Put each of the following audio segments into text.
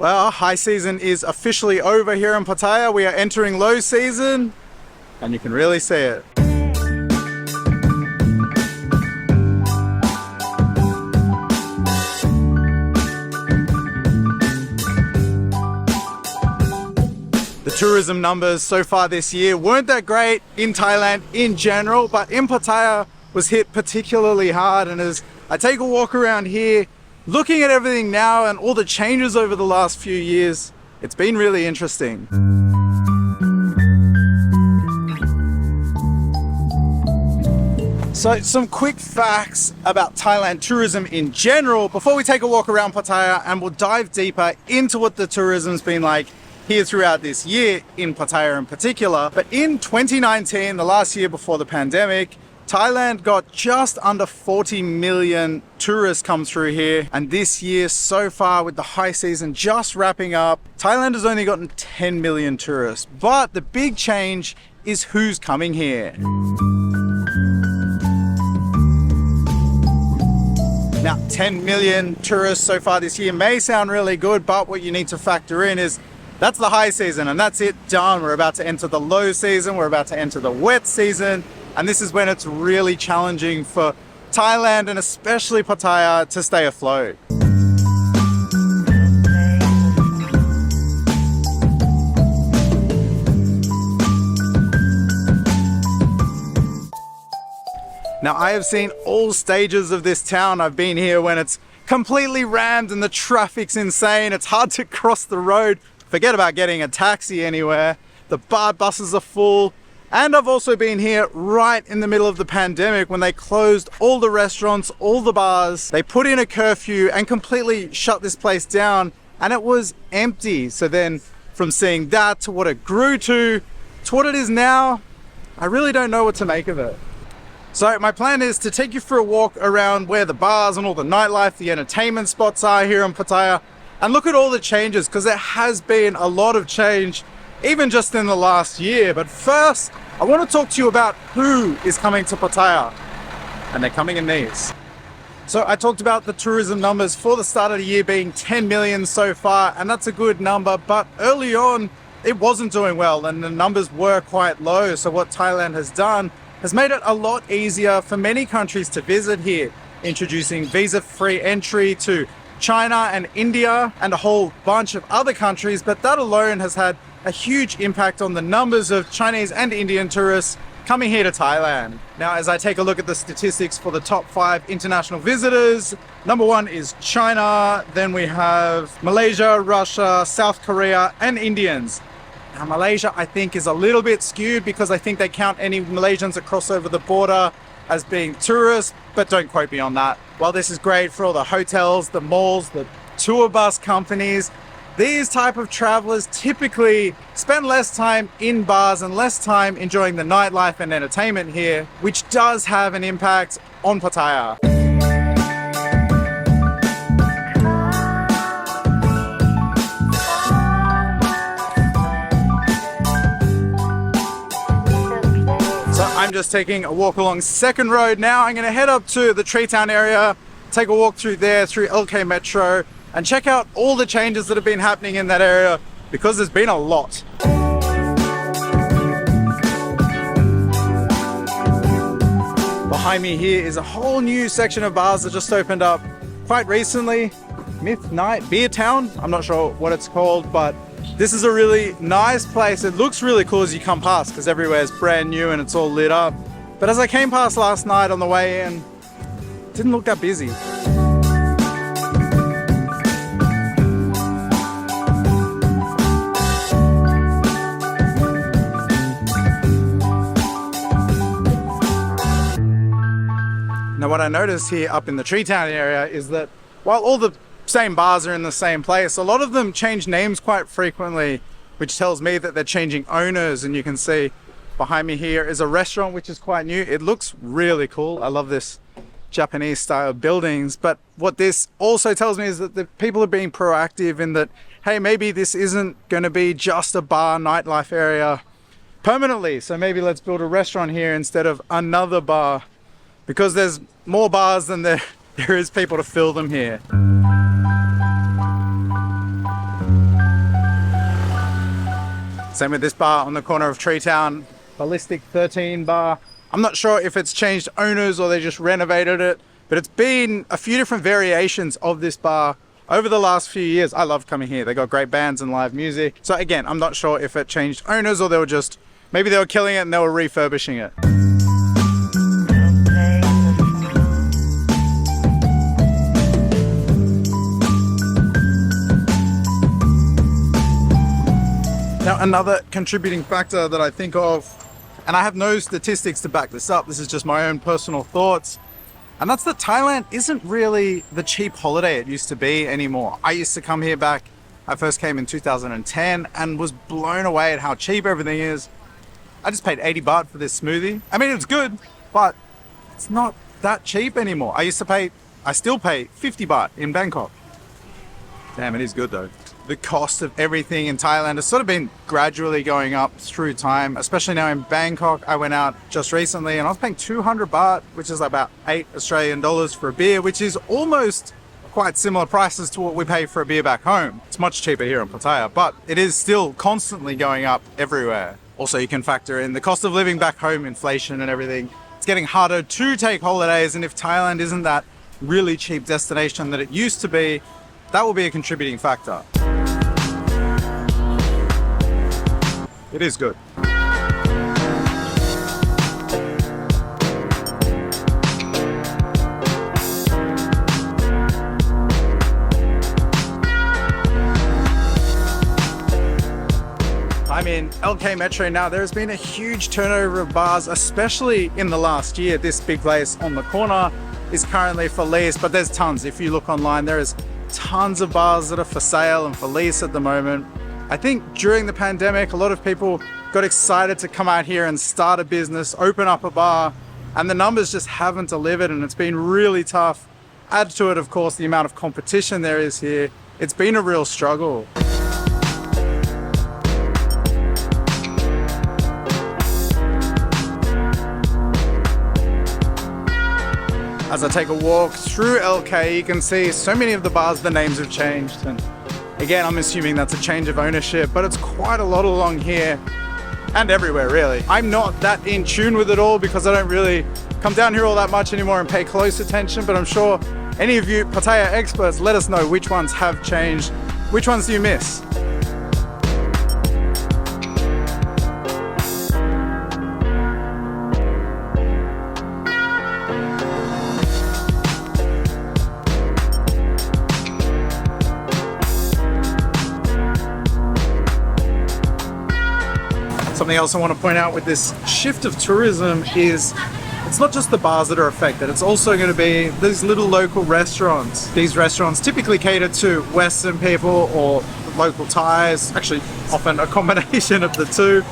Well, high season is officially over here in Pattaya. We are entering low season, and you can really see it. The tourism numbers so far this year weren't that great in Thailand in general, but in Pattaya was hit particularly hard. And as I take a walk around here, looking at everything now and all the changes over the last few years, it's been really interesting. So some quick facts about Thailand tourism in general before we take a walk around Pattaya, and we'll dive deeper into what the tourism's been like here throughout this year in Pattaya in particular. But in 2019, the last year before the pandemic, Thailand got just under 40 million tourists come through here. And this year so far, with the high season just wrapping up, Thailand has only gotten 10 million tourists. But the big change is who's coming here. Now, 10 million tourists so far this year may sound really good, but what you need to factor in is that's the high season and that's it, done. We're about to enter the low season. We're about to enter the wet season. And this is when it's really challenging for Thailand and especially Pattaya to stay afloat. Now, I have seen all stages of this town. I've been here when it's completely rammed and the traffic's insane. It's hard to cross the road. Forget about getting a taxi anywhere. The bar buses are full. And I've also been here right in the middle of the pandemic when they closed all the restaurants, all the bars. They put in a curfew and completely shut this place down, and it was empty. So then from seeing that to what it grew to what it is now, I really don't know what to make of it. So my plan is to take you for a walk around where the bars and all the nightlife, the entertainment spots are here in Pattaya, and look at all the changes, because there has been a lot of change even just in the last year. But first, I want to talk to you about who is coming to Pattaya, and they're coming in these. So I talked about the tourism numbers for the start of the year being 10 million so far, and that's a good number, but early on it wasn't doing well and the numbers were quite low. So what Thailand has done has made it a lot easier for many countries to visit here, introducing visa-free entry to China and India and a whole bunch of other countries. But that alone has had a huge impact on the numbers of Chinese and Indian tourists coming here to Thailand. Now, as I take a look at the statistics for the top 5 international visitors, number 1 is China, then we have Malaysia, Russia, South Korea, and Indians. Now, Malaysia, I think, is a little bit skewed because I think they count any Malaysians that cross over the border as being tourists, but don't quote me on that. While this is great for all the hotels, the malls, the tour bus companies, these type of travelers typically spend less time in bars and less time enjoying the nightlife and entertainment here, which does have an impact on Pattaya. I'm just taking a walk along Second Road now. I'm going to head up to the Tree Town area, take a walk through there, through LK Metro, and check out all the changes that have been happening in that area, because there's been a lot. Behind me here is a whole new section of bars that just opened up quite recently. Myth Night Beer Town. I'm not sure what it's called, but this is a really nice place. It looks really cool as you come past because everywhere is brand new and it's all lit up. But as I came past last night on the way in, it didn't look that busy. Now, what I noticed here up in the Tree Town area is that while all the same bars are in the same place, a lot of them change names quite frequently, which tells me that they're changing owners. And you can see behind me here is a restaurant which is quite new. It looks really cool. I love this Japanese style buildings. But what this also tells me is that the people are being proactive in that, hey, maybe this isn't going to be just a bar nightlife area permanently. So maybe let's build a restaurant here instead of another bar, because there's more bars than there is people to fill them here. Same with this bar on the corner of Treetown, Ballistic 13 bar. I'm not sure if it's changed owners or they just renovated it, but it's been a few different variations of this bar over the last few years. I love coming here. They got great bands and live music. So again, I'm not sure if it changed owners or they were just, maybe they were killing it and they were refurbishing it. Now, another contributing factor that I think of, and I have no statistics to back this up, this is just my own personal thoughts, and that's that Thailand isn't really the cheap holiday it used to be anymore. I used to come here back, I first came in 2010 and was blown away at how cheap everything is. I just paid 80 baht for this smoothie. I mean, it's good, but it's not that cheap anymore. I still pay 50 baht in Bangkok. Damn, it is good though. The cost of everything in Thailand has sort of been gradually going up through time, especially now in Bangkok. I went out just recently and I was paying 200 baht, which is about $8 for a beer, which is almost quite similar prices to what we pay for a beer back home. It's much cheaper here in Pattaya, but it is still constantly going up everywhere. Also, you can factor in the cost of living back home, inflation and everything. It's getting harder to take holidays, and if Thailand isn't that really cheap destination that it used to be, that will be a contributing factor. It is good. I'm in LK Metro now. There's been a huge turnover of bars, especially in the last year. This big place on the corner is currently for lease, but there's tons. If you look online, there is tons of bars that are for sale and for lease at the moment. I think during the pandemic, a lot of people got excited to come out here and start a business, open up a bar, and the numbers just haven't delivered, and it's been really tough. Add to it, of course, the amount of competition there is here. It's been a real struggle. As I take a walk through LK, you can see so many of the bars, the names have changed. And again, I'm assuming that's a change of ownership, but it's quite a lot along here and everywhere, really. I'm not that in tune with it all because I don't really come down here all that much anymore and pay close attention, but I'm sure any of you Pattaya experts, let us know which ones have changed. Which ones do you miss? Something else I want to point out with this shift of tourism is it's not just the bars that are affected, it's also going to be these little local restaurants. These restaurants typically cater to Western people or local Thais, actually often a combination of the two.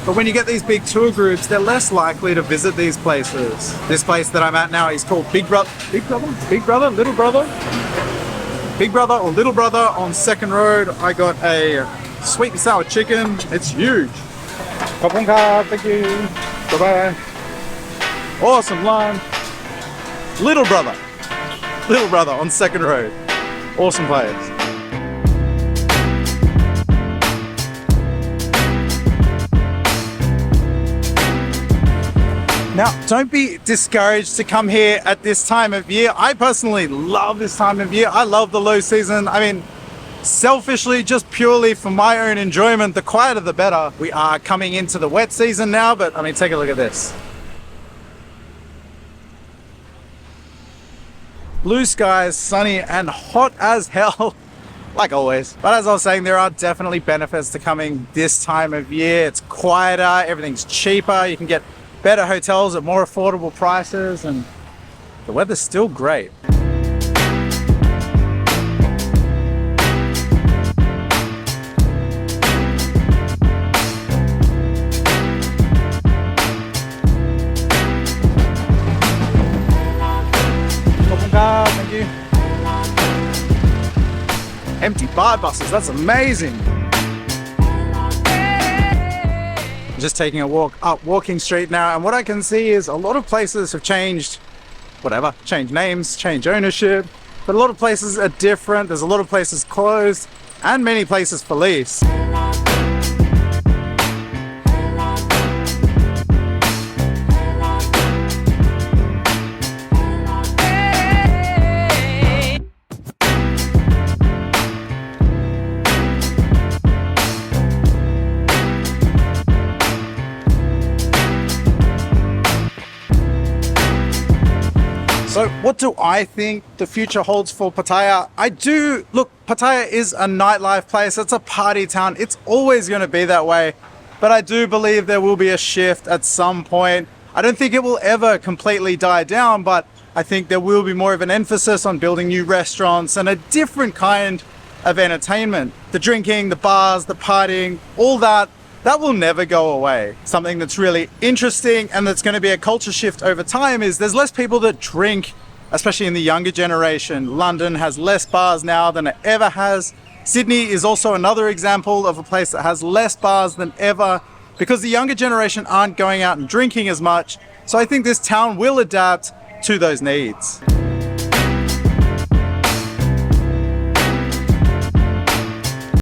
But when you get these big tour groups, they're less likely to visit these places. This place that I'm at now is called Big Brother, Little Brother or Little Brother on Second Road. I got a sweet and sour chicken. It's huge. Thank you. Bye-bye. Awesome lunch. Little Brother on Second Road. Awesome place. Now, don't be discouraged to come here at this time of year. I personally love this time of year. I love the low season. I mean, selfishly, just purely for my own enjoyment, the quieter the better. We are coming into the wet season now, but I mean, take a look at this. Blue skies, sunny and hot as hell, like always. But as I was saying, there are definitely benefits to coming this time of year. It's quieter, everything's cheaper, you can get better hotels at more affordable prices, and the weather's still great. Thank you. Empty bar buses, that's amazing. Just taking a walk up Walking Street now, and what I can see is a lot of places have changed, changed names, changed ownership, but a lot of places are different. There's a lot of places closed and many places for lease. So what do I think the future holds for Pattaya? Look, Pattaya is a nightlife place. It's a party town. It's always going to be that way. But I do believe there will be a shift at some point. I don't think it will ever completely die down, but I think there will be more of an emphasis on building new restaurants and a different kind of entertainment. The drinking, the bars, the partying, all that will never go away. Something that's really interesting and that's going to be a culture shift over time is there's less people that drink, especially in the younger generation. London has less bars now than it ever has. Sydney is also another example of a place that has less bars than ever because the younger generation aren't going out and drinking as much. So I think this town will adapt to those needs.